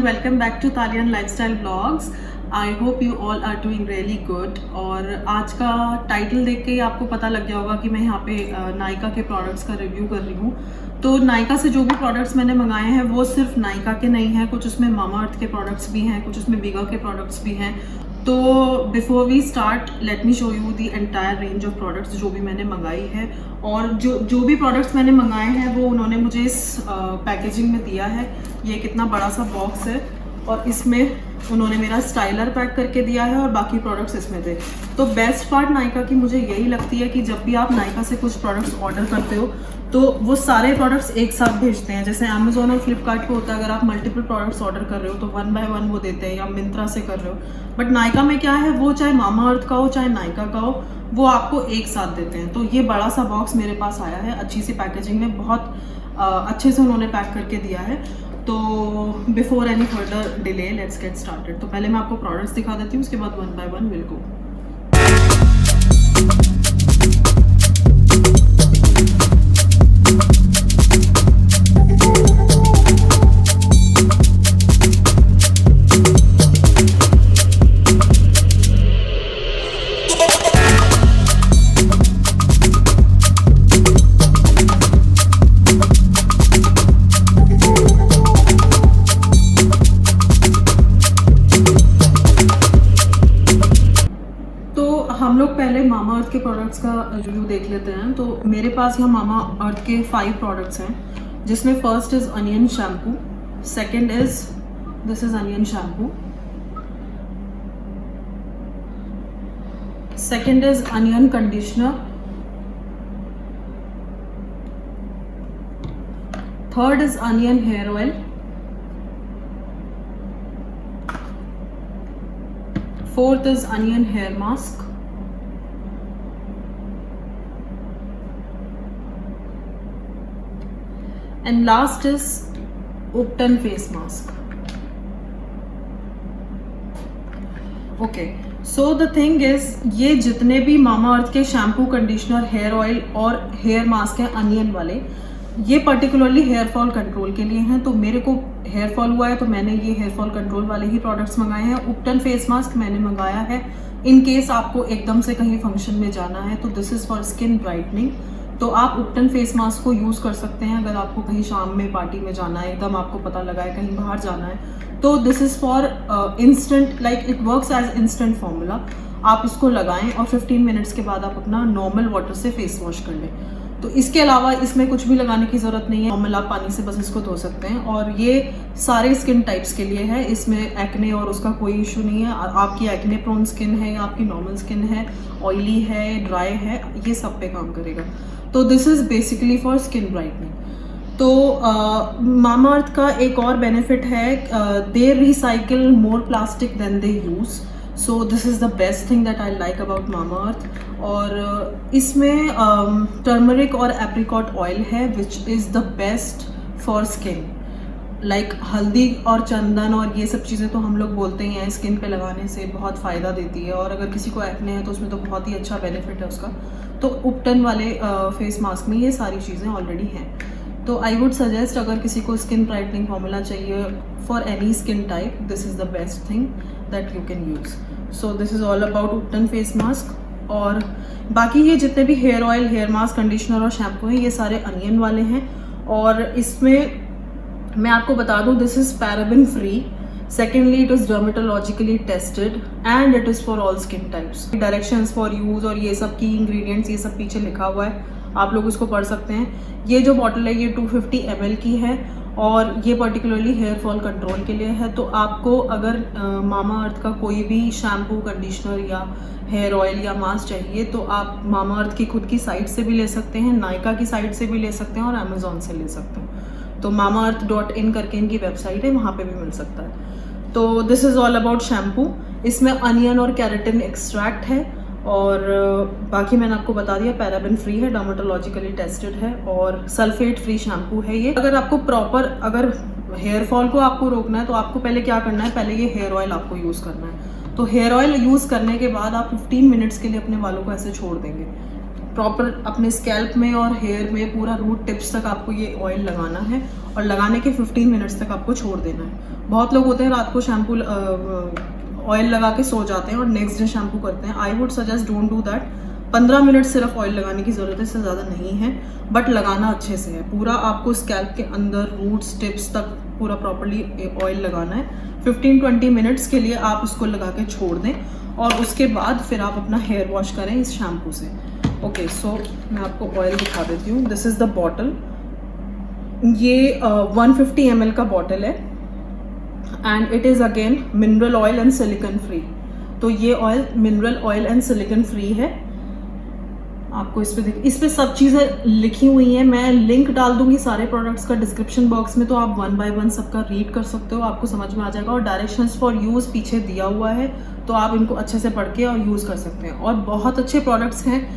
Welcome back to Talian lifestyle blogs. I hope you all are doing really good. और आज का title देख के ही आपको पता लग गया होगा कि मैं यहाँ पे नायका के प्रोडक्ट्स का रिव्यू कर रही हूँ। तो नायका से जो भी प्रोडक्ट्स मैंने मंगाए हैं वो सिर्फ नायका के नहीं हैं, कुछ उसमें मामा अर्थ के प्रोडक्ट्स भी हैं, कुछ उसमें बिगा के प्रोडक्ट्स भी हैं। तो before we start let me show you the entire range of products जो भी मैंने मंगाई है। और जो भी प्रोडक्ट्स मैंने मंगाए हैं वो उन्होंने मुझे इस पैकेजिंग में दिया है। ये कितना बड़ा सा बॉक्स है और इसमें उन्होंने मेरा स्टाइलर पैक करके दिया है और बाकी प्रोडक्ट्स इसमें थे। तो बेस्ट पार्ट नायका की मुझे यही लगती है कि जब भी आप नायका से कुछ प्रोडक्ट्स ऑर्डर करते हो तो वो सारे प्रोडक्ट्स एक साथ भेजते हैं। जैसे अमेजोन और फ्लिपकार्ट पे होता है, अगर आप मल्टीपल प्रोडक्ट्स ऑर्डर कर रहे हो तो 1 बाय 1 वो देते हैं, या मिंत्रा से कर रहे हो। बट नायका में क्या है, वो चाहे मामा अर्थ का हो चाहे नायका का हो, वो आपको एक साथ देते हैं। तो ये बड़ा सा बॉक्स मेरे पास आया है, अच्छी सी पैकेजिंग में, बहुत अच्छे से उन्होंने पैक करके दिया है। तो before any further delay let's get started. तो पहले मैं आपको प्रोडक्ट्स दिखा देती हूँ, उसके बाद 1 बाय 1 विल गो। हम लोग पहले मामा अर्थ के प्रोडक्ट्स का रिव्यू देख लेते हैं। तो मेरे पास यहाँ मामा अर्थ के 5 प्रोडक्ट्स हैं, जिसमें first is onion shampoo, second is this is onion shampoo, second is onion conditioner, third is onion hair oil, fourth is onion hair mask, and last is Upton face mask. Okay, so the thing is, ये जितने भी मामा अर्थ के shampoo, conditioner, hair oil और hair mask हैं onion वाले, ये particularly hair fall control के लिए हैं। तो मेरे को हेयर फॉल हुआ है तो मैंने ये हेयर फॉल कंट्रोल वाले ही प्रोडक्ट्स मंगाए हैं। उपटन फेस मास्क मैंने मंगाया है इन केस आपको एकदम से कहीं फंक्शन में जाना है। तो this is for skin brightening. तो आप उपटन फेस मास्क को यूज़ कर सकते हैं अगर आपको कहीं शाम में पार्टी में जाना है, एकदम आपको पता लगा है कहीं बाहर जाना है। तो this is for instant, like it works as instant formula. आप इसको लगाएं और 15 मिनट्स के बाद आप अपना नॉर्मल वाटर से फेस वॉश कर लें। तो इसके अलावा इसमें कुछ भी लगाने की ज़रूरत नहीं है, नॉर्मल आप पानी से बस इसको धो सकते हैं। और ये सारे स्किन टाइप्स के लिए है, इसमें एक्ने और उसका कोई इशू नहीं है। आपकी एक्ने प्रोन स्किन है या आपकी नॉर्मल स्किन है, ऑयली है, ड्राई है, ये सब पे काम करेगा। तो this is basically for skin brightening. तो मामा अर्थ का एक और बेनिफिट है, they recycle more plastic than they use. So this is the best thing that I like about Mamaearth. और इसमें टर्मरिक और एप्रिकॉट ऑयल है which is the best for skin. Like हल्दी और चंदन और ये सब चीज़ें तो हम लोग बोलते ही हैं स्किन पे लगाने से बहुत फ़ायदा देती है, और अगर किसी को एक्ने है तो उसमें तो बहुत ही अच्छा बेनिफिट है उसका। तो उपटन वाले फेस मास्क में ये सारी चीज़ें ऑलरेडी हैं। तो आई वुड सजेस्ट, अगर किसी को स्किन ब्राइटनिंग फॉर्मूला चाहिए for any skin type, this is the best thing that you can use. So this is all about ubtan face mask. और बाकी ये जितने भी hair oil, hair mask, conditioner और शैम्पू हैं, ये सारे अनियन वाले हैं। और इसमें मैं आपको बता दूं, this is paraben free, secondly it is dermatologically tested and it is for all skin types. Directions for use और ये सब की इंग्रेडिएंट्स, ये सब पीछे लिखा हुआ है, आप लोग इसको पढ़ सकते हैं। ये जो बॉटल है ये 250 ml की है और ये पर्टिकुलरली हेयर फॉल कंट्रोल के लिए है। तो आपको अगर मामा अर्थ का कोई भी शैम्पू, कंडीशनर या हेयर ऑयल या मास्क चाहिए तो आप मामा अर्थ की खुद की साइट से भी ले सकते हैं, नायका की साइट से भी ले सकते हैं और अमेजोन से ले सकते हैं। तो mamaearth.in करके इनकी वेबसाइट है, वहाँ पे भी मिल सकता है। तो this is all about shampoo. इसमें अनियन और कैरेटिन एक्सट्रैक्ट है और बाकी मैंने आपको बता दिया, पैराबेन फ्री है, डर्मेटोलॉजिकली टेस्टेड है और सल्फेट फ्री शैम्पू है ये। अगर आपको प्रॉपर, अगर हेयर फॉल को आपको रोकना है तो आपको पहले क्या करना है, पहले ये हेयर ऑयल आपको यूज़ करना है। तो हेयर ऑयल यूज़ करने के बाद आप 15 मिनट्स के लिए अपने बालों को ऐसे छोड़ देंगे। प्रॉपर अपने स्कैल्प में और हेयर में पूरा रूट टिप्स तक आपको ये ऑयल लगाना है और लगाने के 15 मिनट्स तक आपको छोड़ देना है। बहुत लोग होते हैं रात को शैम्पू ऑयल लगा के सो जाते हैं और नेक्स्ट डे शैम्पू करते हैं। I would suggest don't do that. 15 minute सिर्फ ऑयल लगाने की ज़रूरत है, इससे ज़्यादा नहीं है, बट लगाना अच्छे से है। पूरा आपको स्कैल्प के अंदर रूट्स टिप्स तक पूरा प्रॉपर्ली ऑयल लगाना है। 15-20 मिनट्स के लिए आप उसको लगा के छोड़ दें और उसके बाद फिर आप अपना हेयर वॉश करें इस शैम्पू से। ओके, सो मैं आपको ऑयल दिखा देती हूँ। This is the bottle. ये 150 ml का बॉटल है and it is again mineral oil and silicon free. तो ये oil mineral oil and silicon free है। आपको इस पे सब चीज़ें लिखी हुई हैं। मैं लिंक डाल दूंगी सारे प्रोडक्ट्स का डिस्क्रिप्शन बॉक्स में, तो आप 1 बाय 1 सबका रीड कर सकते हो, आपको समझ में आ जाएगा। और डायरेक्शंस फॉर यूज़ पीछे दिया हुआ है, तो आप इनको अच्छे से पढ़ के और यूज़ कर सकते हैं। और बहुत अच्छे प्रोडक्ट्स हैं।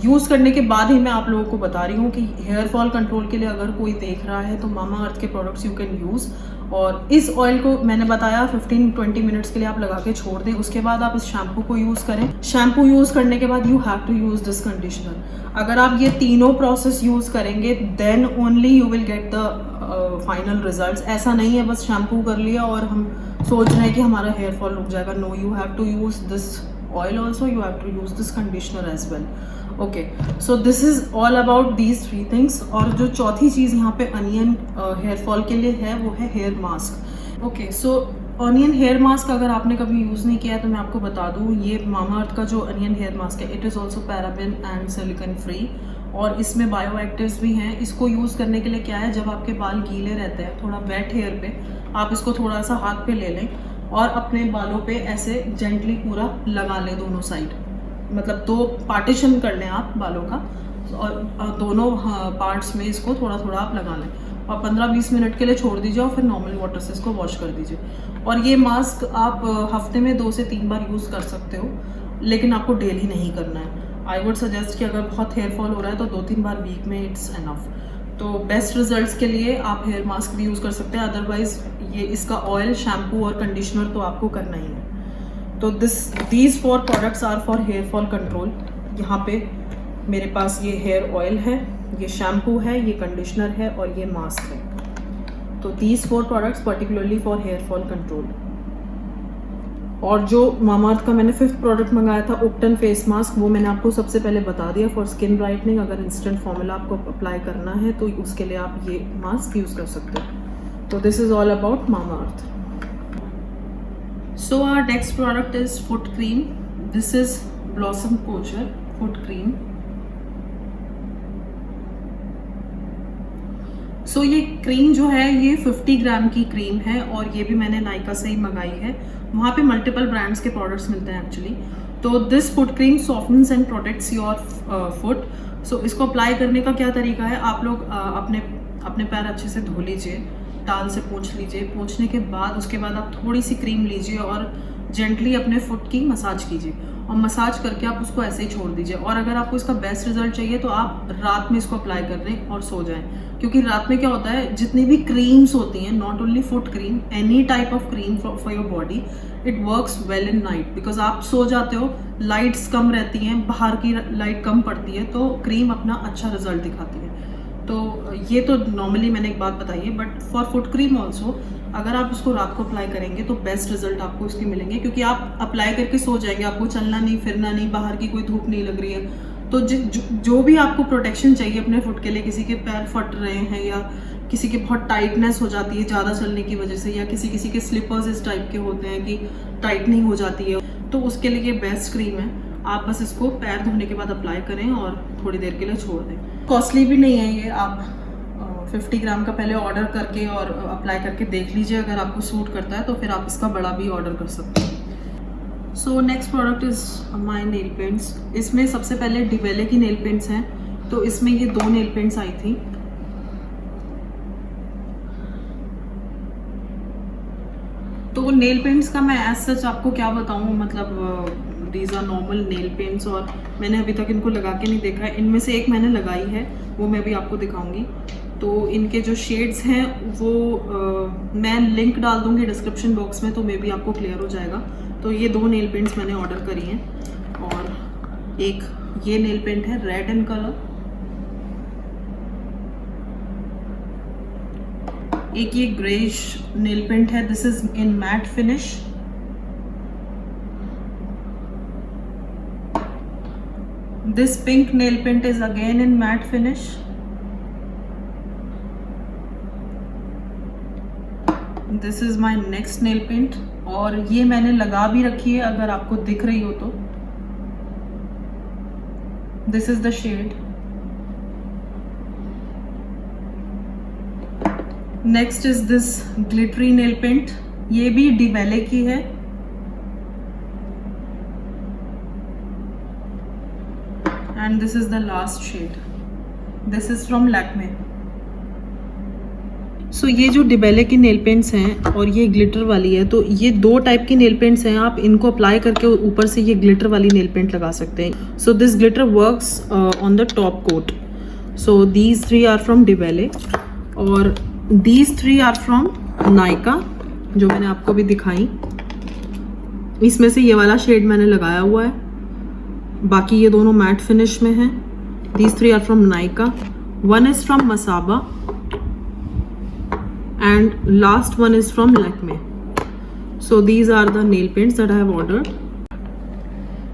यूज़ करने के बाद ही मैं आप लोगों को बता रही हूँ कि हेयर फॉल कंट्रोल के लिए अगर कोई देख रहा है तो मामा अर्थ के प्रोडक्ट्स यू कैन यूज़। और इस ऑयल को मैंने बताया 15-20 मिनट्स के लिए आप लगा के छोड़ दें। उसके बाद आप इस शैम्पू को यूज़ करें। शैम्पू यूज़ करने के बाद you have to use this conditioner. अगर आप ये तीनों प्रोसेस यूज़ करेंगे then only you will get the final results. ऐसा नहीं है बस शैम्पू कर लिया और हम सोच रहे हैं कि हमारा हेयर फॉल रुक जाएगा। No, you have to use this oil also, you have to use this conditioner as well. Okay, so this is all about these 3 things. और जो चौथी चीज़ यहाँ पे अनियन हेयर फॉल के लिए है वो है हेयर मास्क। ओके, सो अनियन हेयर मास्क अगर आपने कभी यूज़ नहीं किया है तो मैं आपको बता दूँ, ये मामा अर्थ का जो अनियन हेयर मास्क है it is also paraben and silicon free और इसमें बायो एक्टिव्स भी हैं। इसको यूज़ करने के लिए क्या है, जब आपके बाल गीले रहते हैं थोड़ा वेट हेयर पे, आप इसको थोड़ा सा हाथ पे ले लें और अपने बालों पे ऐसे जेंटली पूरा लगा लें दोनों साइड। मतलब 2 पार्टीशन कर लें आप बालों का और दोनों पार्ट्स में इसको थोड़ा थोड़ा आप लगा लें और 15-20 मिनट के लिए छोड़ दीजिए और फिर नॉर्मल वाटर से इसको वॉश कर दीजिए। और ये मास्क आप हफ्ते में 2 से 3 बार यूज़ कर सकते हो, लेकिन आपको डेली नहीं करना है। आई वुड सजेस्ट कि अगर बहुत हेयर फॉल हो रहा है तो 2-3 बार वीक में इट्स एनफ। तो बेस्ट रिजल्ट्स के लिए आप हेयर मास्क भी यूज़ कर सकते हैं, अदरवाइज ये इसका ऑयल, शैम्पू और कंडीशनर तो आपको करना ही है। तो these 4 products are for hair fall control. यहाँ पे मेरे पास ये हेयर ऑयल है, ये शैम्पू है, ये कंडीशनर है और ये मास्क है। तो these 4 products particularly for hair fall control. और जो मामा अर्थ का मैंने 5th प्रोडक्ट मंगाया था उपटन फेस मास्क, वो मैंने आपको सबसे पहले बता दिया फॉर स्किन ब्राइटनिंग। अगर इंस्टेंट फॉर्मूला आपको अप्लाई करना है तो उसके लिए आप ये मास्क यूज़ कर सकते हो। तो this is all about mama earth. So our next product is foot cream. This is Blossom Culture foot cream. So ये क्रीम जो है ये 50 ग्राम की क्रीम है और ये भी मैंने नाइका से ही मंगाई है। वहाँ पे मल्टीपल ब्रांड्स के प्रोडक्ट्स मिलते हैं एक्चुअली। तो this foot cream softens and protects your foot. So इसको अप्लाई करने का क्या तरीका है, आप लोग अपने पैर अच्छे से धो लीजिए, टाल से पोंछ लीजिए। पोंछने के बाद उसके बाद आप थोड़ी सी क्रीम लीजिए और जेंटली अपने फुट की मसाज कीजिए और मसाज करके आप उसको ऐसे ही छोड़ दीजिए। और अगर आपको इसका बेस्ट रिजल्ट चाहिए तो आप रात में इसको अप्लाई कर दें और सो जाएं, क्योंकि रात में क्या होता है, जितनी भी क्रीम्स होती हैं, not only foot cream, any type of cream for your body, it works well in night because आप सो जाते हो, लाइट्स कम रहती हैं, बाहर की लाइट कम पड़ती है, तो क्रीम अपना अच्छा रिजल्ट दिखाती है। तो ये तो नॉर्मली मैंने एक बात बताई है, but for foot cream also अगर आप उसको रात को अप्लाई करेंगे तो बेस्ट रिजल्ट आपको इसके मिलेंगे, क्योंकि आप अप्लाई करके सो जाएंगे, आपको चलना नहीं फिरना नहीं, बाहर की कोई धूप नहीं लग रही है। तो जो भी आपको प्रोटेक्शन चाहिए अपने फुट के लिए, किसी के पैर फट रहे हैं या किसी के बहुत टाइटनेस हो जाती है ज़्यादा चलने की वजह से, या किसी के स्लीपर्स इस टाइप के होते हैं कि टाइटनिंग हो जाती है, तो उसके लिए ये बेस्ट क्रीम है। आप बस इसको पैर धोने के बाद अप्लाई करें और थोड़ी देर के लिए छोड़ दें। कॉस्टली भी नहीं है ये, आप 50 ग्राम का पहले ऑर्डर करके और अप्लाई करके देख लीजिए, अगर आपको सूट करता है तो फिर आप इसका बड़ा भी ऑर्डर कर सकते हैं। So next product is my nail paints. इसमें सबसे पहले डिवेले की नेल पेंट्स हैं, तो इसमें ये 2 नेल पेंट्स आई थी। तो नेल पेंट्स का मैं एज सच आपको क्या बताऊँ, मतलब these are normal nail paints और मैंने अभी तक इनको लगा के नहीं देखा है। इनमें से एक मैंने लगाई है, वो मैं भी आपको दिखाऊंगी। तो इनके जो शेड्स हैं वो मैं लिंक डाल दूंगी डिस्क्रिप्शन बॉक्स में, तो मे भी आपको क्लियर हो जाएगा। तो ये 2 नेल पेंट्स मैंने ऑर्डर करी हैं और एक ये नेल पेंट है रेड इन कलर, एक ये ग्रेइश नेल पेंट है, this is in matte finish. This pink nail paint is again in matte finish. This is my next nail paint, और ये मैंने लगा भी रखी है अगर आपको दिख रही हो तो। This is the shade. Next is this glittery nail paint, ये भी डिवेले की है। And this is the last shade, this is from Lakme. So ये जो डिबेले की नेल पेंट्स हैं और ये ग्लिटर वाली है, तो ये दो टाइप की नेल पेंट्स हैं। आप इनको अप्लाई करके ऊपर से ये ग्लिटर वाली नेल पेंट लगा सकते हैं। So this glitter works on the top coat. So these 3 are from Debelle और दीज 3 आर फ्रॉम नायका, जो मैंने आपको भी दिखाई। इसमें से ये वाला शेड मैंने लगाया हुआ है, बाकी ये दोनों मैट फिनिश में हैं। These 3 are from Nykaa, one is from Masaba and last one is from Lakme. So these are the nail paints that I have ordered.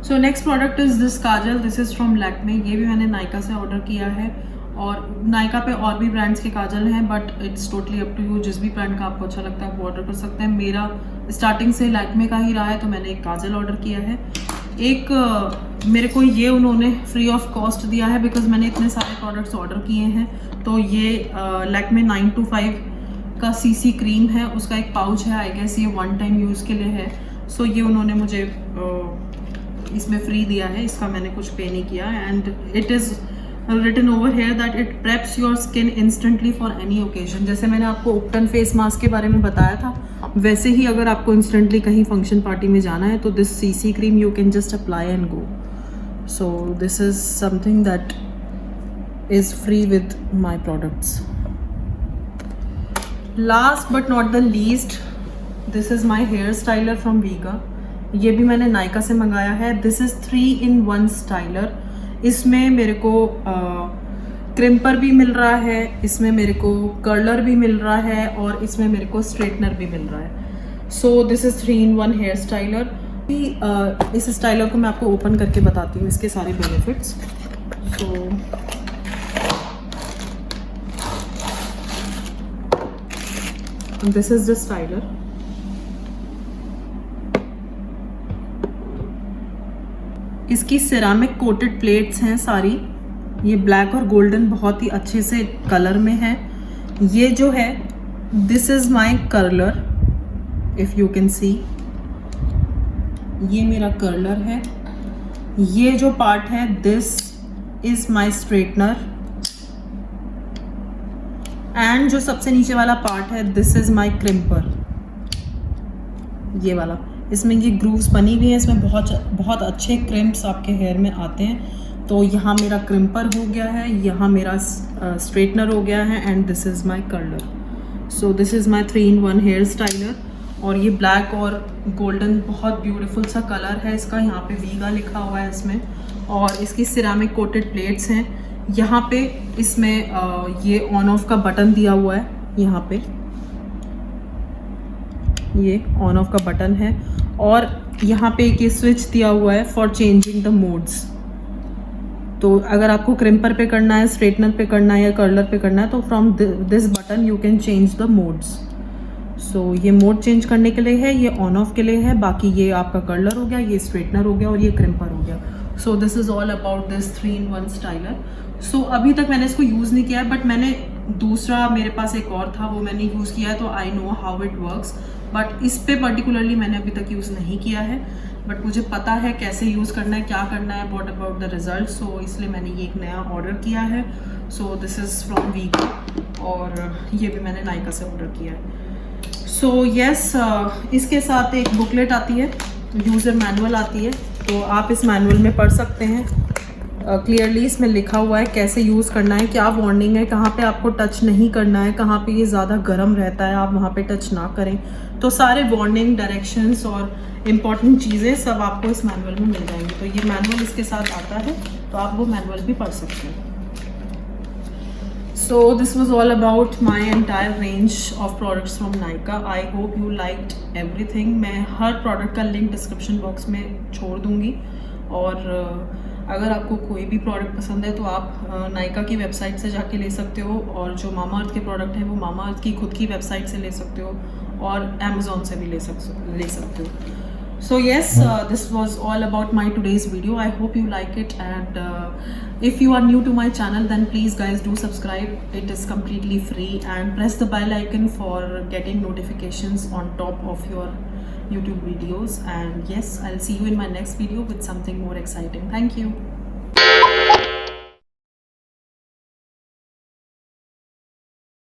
So next product is this Kajal, this is from Lakme. ये भी मैंने नायका से order किया है, और नायका पे और भी ब्रांड्स के काजल हैं, but it's totally up to you. जिस भी ब्रांड का आपको अच्छा लगता है वो ऑर्डर कर सकते हैं। मेरा स्टार्टिंग से लैक्मे का ही रहा है, तो मैंने एक काजल ऑर्डर किया है। एक मेरे को ये उन्होंने फ्री ऑफ कॉस्ट दिया है, बिकॉज मैंने इतने सारे प्रोडक्ट्स ऑर्डर किए हैं। तो ये लैक्मे 925 का सीसी क्रीम है, उसका एक पाउच है, आई गेस ये 1 टाइम यूज़ के लिए है। सो ये उन्होंने मुझे इसमें फ्री दिया है, इसका मैंने कुछ पे नहीं किया। And it is written over here that it preps your skin instantly for any occasion. जैसे मैंने आपको उपटन फेस मास्क के बारे में बताया था, वैसे ही अगर आपको इंस्टेंटली कहीं फंक्शन पार्टी में जाना है तो this CC cream you can just apply and go. So this is something that is free with my products. Last but not the least, this is my hair styler from Vega. ये भी मैंने नायका से मंगाया है। This is 3-in-1 styler. इसमें मेरे को crimper भी मिल रहा है, इसमें मेरे को कर्लर भी मिल रहा है, और इसमें मेरे को स्ट्रेटनर भी मिल रहा है। So this is 3-in-1 hair styler. इस स्टाइलर को मैं आपको ओपन करके बताती हूँ, इसके सारे benefits. So this is the styler. इसकी सिरामिक कोटेड प्लेट्स हैं सारी। ये ब्लैक और गोल्डन बहुत ही अच्छे से कलर में है। ये जो है this is my curler, if you can see, ये मेरा कर्लर है। ये जो पार्ट है this is my straightener, and जो सबसे नीचे वाला पार्ट है दिस इज माई क्रिम्पर, ये वाला। इसमें ये ग्रूव्स बनी हुई हैं, इसमें बहुत अच्छे क्रिम्प्स आपके हेयर में आते हैं। तो यहाँ मेरा क्रिम्पर हो गया है, यहाँ मेरा स्ट्रेटनर हो गया है, and this is my curler. So this is my 3-in-1 hair styler. और ये ब्लैक और गोल्डन बहुत ब्यूटीफुल सा कलर है इसका। यहाँ पे वीगा लिखा हुआ है इसमें, और इसकी सिरामिक कोटेड प्लेट्स हैं। यहाँ पे इसमें ये ऑन ऑफ का बटन दिया हुआ है, यहाँ पे ये ऑन ऑफ का बटन है, और यहाँ पे एक ये स्विच दिया हुआ है फॉर चेंजिंग द मोड्स। तो अगर आपको क्रिम्पर पे करना है, स्ट्रेटनर पे करना है या कर्लर पे करना है, तो from this button you can change the modes. So ये मोड चेंज करने के लिए है, ये ऑन ऑफ के लिए है, बाकी ये आपका कर्लर हो गया, ये स्ट्रेटनर हो गया, और ये क्रिम्पर हो गया। So this is all about this 3-in-1 styler. So अभी तक मैंने इसको यूज़ नहीं किया है, बट मैंने दूसरा, मेरे पास एक और था, वो मैंने यूज़ किया है, तो I know how it works. But इस पे पर्टिकुलरली मैंने अभी तक यूज़ नहीं किया है, बट मुझे पता है कैसे यूज़ करना है, क्या करना है, व्हाट अबाउट द रिजल्ट। सो इसलिए मैंने ये एक नया ऑर्डर किया है। सो दिस इज़ फ्रॉम वीगा, और ये भी मैंने नायका से ऑर्डर किया है। सो येस, इसके साथ एक बुकलेट आती है, यूज़र मैनुअल आती है, तो आप इस मैनुअल में पढ़ सकते हैं। क्लियरली इसमें लिखा हुआ है कैसे यूज़ करना है, क्या वार्निंग है, कहाँ पे आपको टच नहीं करना है, कहाँ पे ये ज़्यादा गर्म रहता है आप वहाँ पे टच ना करें। तो सारे वार्निंग, डायरेक्शंस और इम्पॉर्टेंट चीज़ें सब आपको इस मैनुअल में मिल जाएंगी। तो ये मैनुअल इसके साथ आता है, तो आप वो मैनुअल भी पढ़ सकते हो। So this was all about my entire range of products from Nykaa. I hope you liked everything. मैं हर प्रोडक्ट का लिंक डिस्क्रिप्शन बॉक्स में छोड़ दूँगी, और अगर आपको कोई भी प्रोडक्ट पसंद है तो आप नायका की वेबसाइट से जाके ले सकते हो, और जो मामाअर्थ के प्रोडक्ट हैं वो मामाअर्थ की खुद की वेबसाइट से ले सकते हो, और अमेज़ॉन से भी ले सकते हो। So yes, this was all about my today's video. I hope you like it, and if you are new to my channel, then please guys do subscribe. It is completely free, and press the bell icon for getting notifications on top of your YouTube videos. And yes, I'll see you in my next video with something more exciting. Thank you.